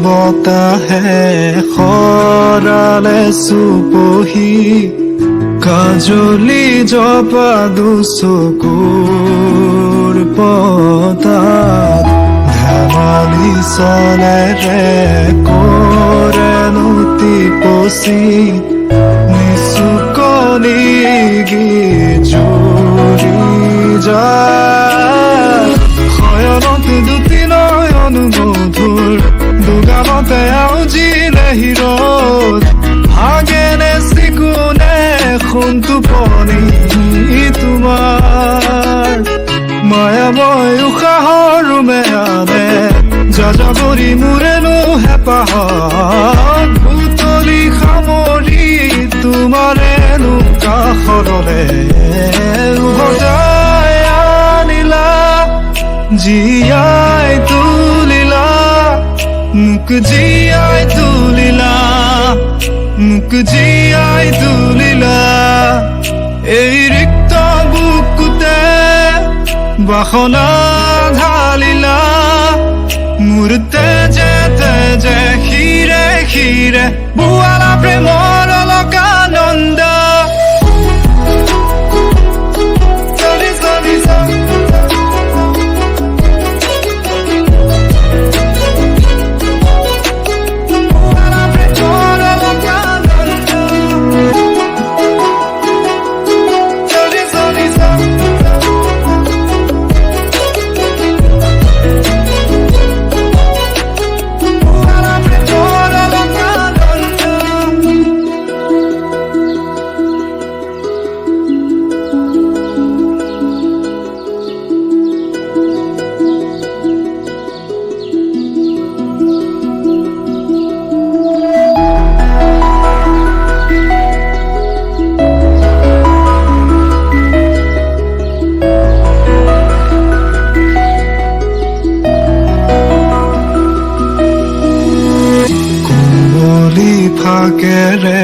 বতাহে সৰালে চুপহি কাজলি জপা দুচকুৰ পতাত ধেমালি চলেৰে কৰে নুতি পচি নিচুকনি জুৰি যায় শয়নত দুটি নয়ন মধুৰ দুগামতে আউজিলে হিৰত ভাগেনে চিকুনে সোণটো পনি তোমাৰ মায়াময় উশাহৰ মেয়ানে যাযাবৰী মোৰেনো হেঁপাহত বুটলি সামৰি তোমাৰেনো কাষৰলে উভতাই আনিলা জীয়াই তুলিলা মোক জীয়াই তুলিলা মোক জীয়াই তুলিলা এই ৰিক্ত বুকুতে বাসনা ঢালিলা মোৰ তেজে তেজে শিৰে শিৰে বোৱালা প্ৰেমৰ অলকানন্দ ফাকেৰে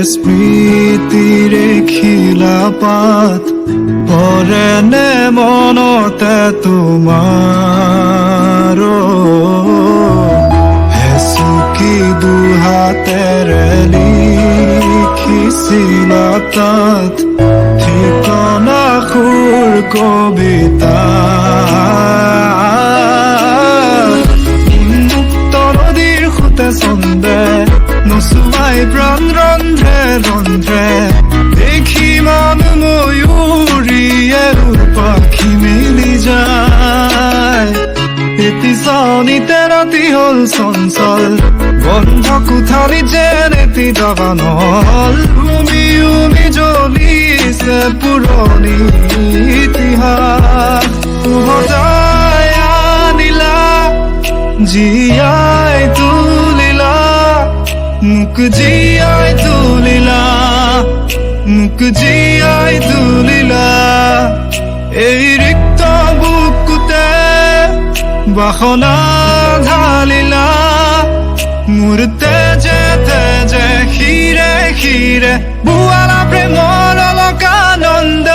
স্মৃতিৰে খিলাপাত পৰেনে মনতে তোমাৰ হেচুকি দুহাতেৰে লিখিছিলা তাত ঠিকনা সুৰ কবিতা মুক্ত নদীৰ সুতে চন্দে নচুৱাই প্ৰাণ ৰন্ধ্ৰে ৰন্ধ্ৰে দেখি মানুহ ময়ূৰীয়ে পাখি মেলি যায় এটি চাউনিতে ৰাতি হল চঞ্চল বন্ধ কোঠালি যেন এটি দাবানল উমি উমি জ্বলিছে পুৰণি ইতিহাস উভতাই আনিলা জীয়াই তুলিলা মোক জীয়াই তুলিলা মোক জীয়াই তুলিলা এই ৰিক্ত বুকুতে বাসনা ঢালিলা মোৰ তেজে তেজে শিৰে শিৰে বোৱালা প্ৰেমৰ অলকানন্দ